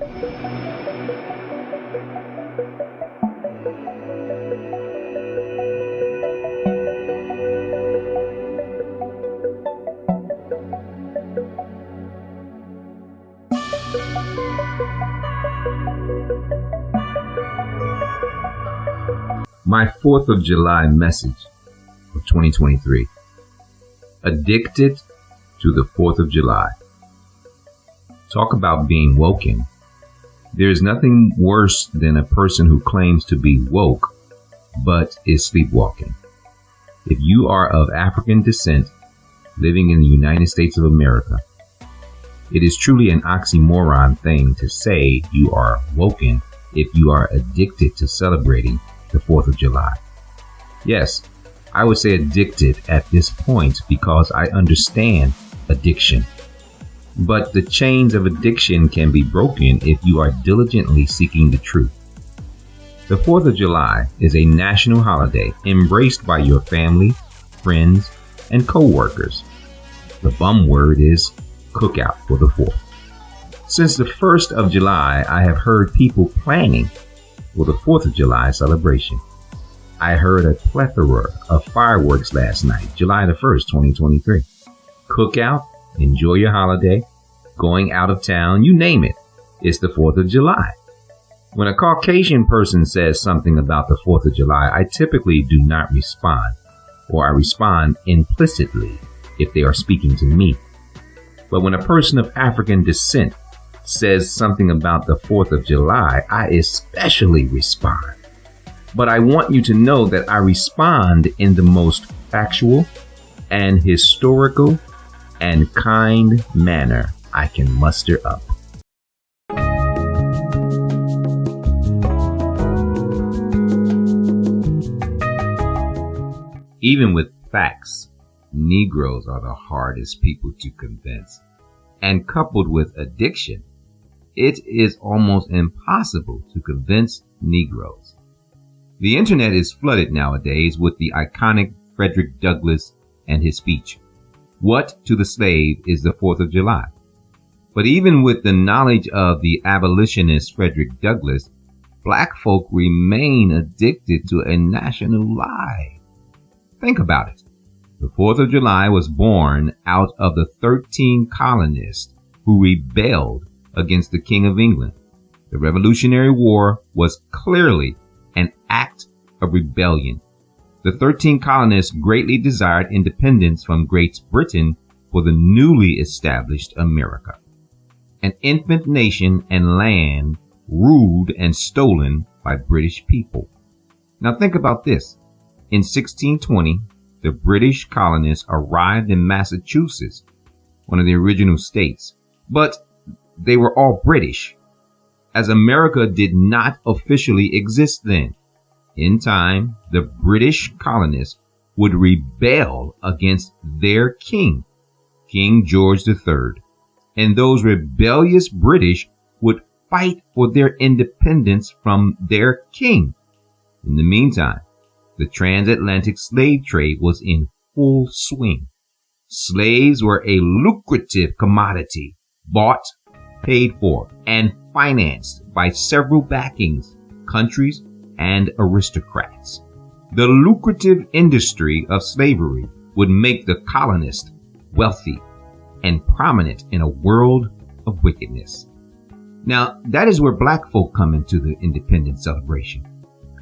My 4th of July message of 2023. Addicted to the 4th of July. Talk about being woken. There's nothing worse than a person who claims to be woke but is sleepwalking. If you are of African descent living in the United States of America, it is truly an oxymoron thing to say you are woken if you are addicted to celebrating the 4th of July. Yes, I would say addicted at this point because I understand addiction. But the chains of addiction can be broken if you are diligently seeking the truth. The 4th of July is a national holiday embraced by your family, friends, and co-workers. The bum word is cookout for the 4th. Since the 1st of July, I have heard people planning for the 4th of July celebration. I heard a plethora of fireworks last night, July the 1st, 2023. Cookout, enjoy your holiday, going out of town, you name it. It's the 4th of July. When a Caucasian person says something about the 4th of July, I typically do not respond, or I respond implicitly if they are speaking to me. But when a person of African descent says something about the 4th of July, I especially respond. But I want you to know that I respond in the most factual and historical and kind manner I can muster up. Even with facts, Negroes are the hardest people to convince. And coupled with addiction, it is almost impossible to convince Negroes. The internet is flooded nowadays with the iconic Frederick Douglass and his speech, "What to the slave is the 4th of July?" But even with the knowledge of the abolitionist Frederick Douglass, black folk remain addicted to a national lie. Think about it. The 4th of July was born out of the 13 colonists who rebelled against the King of England. The Revolutionary War was clearly an act of rebellion. The 13 colonists greatly desired independence from Great Britain for the newly established America, an infant nation and land ruled and stolen by British people. Now think about this. In 1620, the British colonists arrived in Massachusetts, one of the original states, but they were all British, as America did not officially exist then. In time, the British colonists would rebel against their king, King George III, and those rebellious British would fight for their independence from their king. In the meantime, the transatlantic slave trade was in full swing. Slaves were a lucrative commodity, bought, paid for, and financed by several backings, countries, and aristocrats. The lucrative industry of slavery would make the colonist wealthy and prominent in a world of wickedness. Now, that is where black folk come into the independence celebration.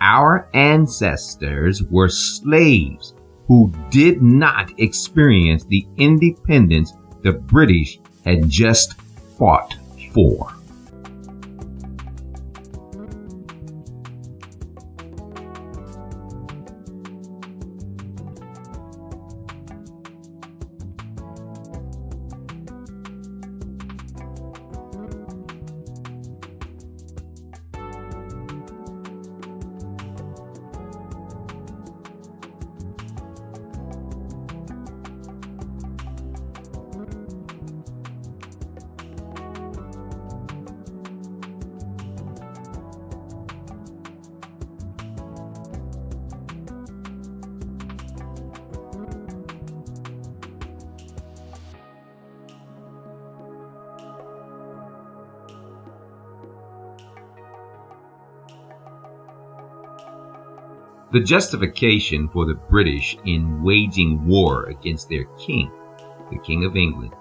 Our ancestors were slaves who did not experience the independence the British had just fought for. The justification for the British in waging war against their king, the King of England,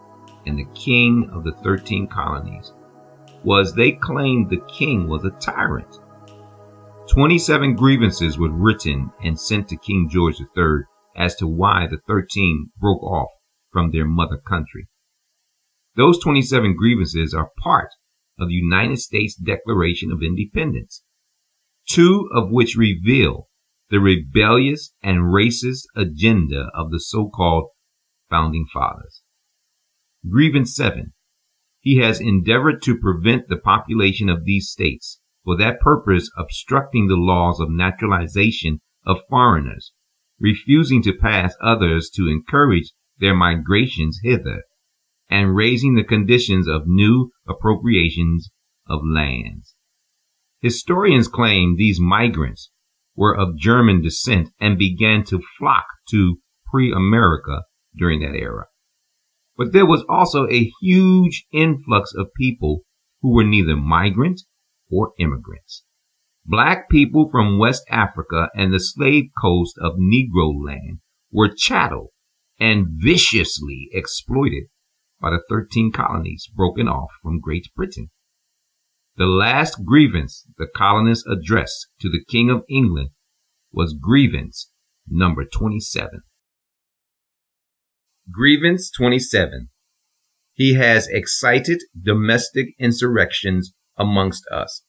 and the King of the 13 colonies, was they claimed the king was a tyrant. 27 grievances were written and sent to King George III as to why the 13 broke off from their mother country. Those 27 grievances are part of the United States Declaration of Independence, 2 of which reveal the rebellious and racist agenda of the so-called Founding Fathers. Grievance 7. He has endeavored to prevent the population of these states, for that purpose obstructing the laws of naturalization of foreigners, refusing to pass others to encourage their migrations hither, and raising the conditions of new appropriations of lands. Historians claim these migrants were of German descent and began to flock to pre-America during that era. But there was also a huge influx of people who were neither migrant or immigrants. Black people from West Africa and the slave coast of Negro land were chattel and viciously exploited by the 13 colonies broken off from Great Britain. The last grievance the colonists addressed to the King of England was grievance number 27. Grievance 27. He has excited domestic insurrections amongst us,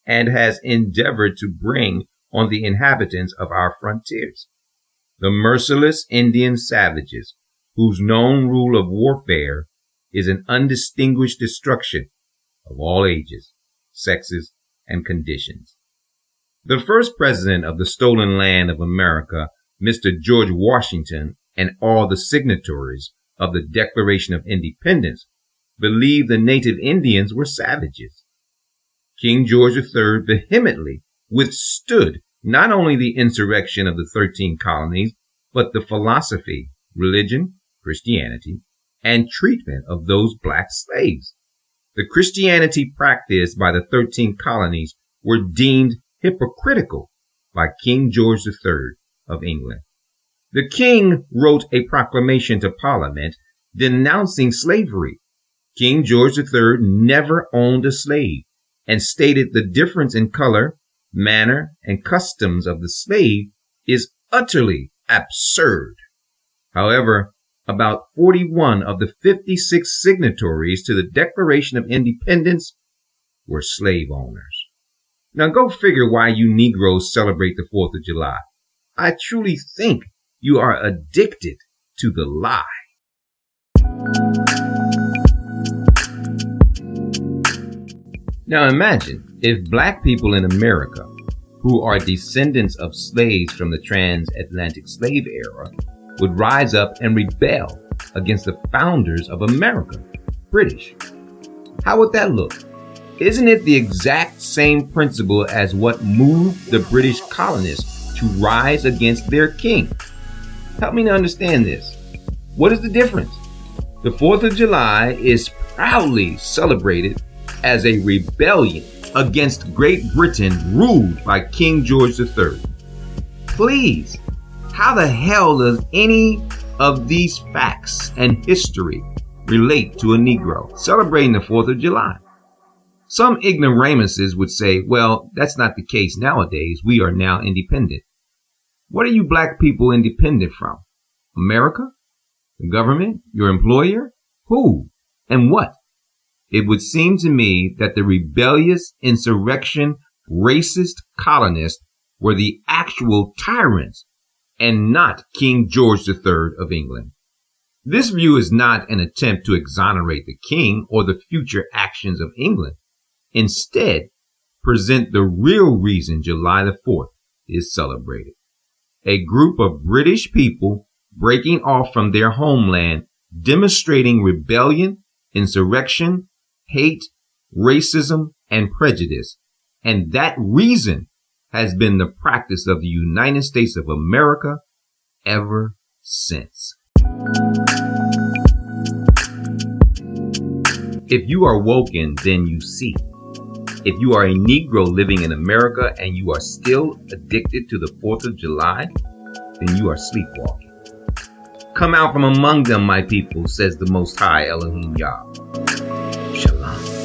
and has endeavored to bring on the inhabitants of our frontiers the merciless Indian savages, whose known rule of warfare is an undistinguished destruction of all ages, sexes, and conditions. The first president of the stolen land of America, Mr. George Washington, and all the signatories of the Declaration of Independence believed the native Indians were savages. King George III vehemently withstood not only the insurrection of the 13 colonies, but the philosophy, religion, Christianity, and treatment of those black slaves. The Christianity practiced by the 13 colonies were deemed hypocritical by King George III of England. The king wrote a proclamation to Parliament denouncing slavery. King George III never owned a slave and stated the difference in color, manner, and customs of the slave is utterly absurd. However, about 41 of the 56 signatories to the Declaration of Independence were slave owners. Now go figure why you Negroes celebrate the 4th of July. I truly think you are addicted to the lie. Now imagine if black people in America, who are descendants of slaves from the transatlantic slave era, would rise up and rebel against the founders of America, British. How would that look? Isn't it the exact same principle as what moved the British colonists to rise against their king? Help me to understand this. What is the difference? The 4th of July is proudly celebrated as a rebellion against Great Britain ruled by King George III. Please, how the hell does any of these facts and history relate to a Negro celebrating the 4th of July? Some ignoramuses would say, well, that's not the case nowadays. We are now independent. What are you black people independent from? America? The government? Your employer? Who? And what? It would seem to me that the rebellious, insurrection, racist colonists were the actual tyrants and not King George III of England. This view is not an attempt to exonerate the king or the future actions of England. Instead, present the real reason July the 4th is celebrated. A group of British people breaking off from their homeland, demonstrating rebellion, insurrection, hate, racism, and prejudice. And that reason has been the practice of the United States of America ever since. If you are woken, then you see. If you are a Negro living in America and you are still addicted to the 4th of July, then you are sleepwalking. Come out from among them, my people, says the Most High Elohim Yah. Shalom.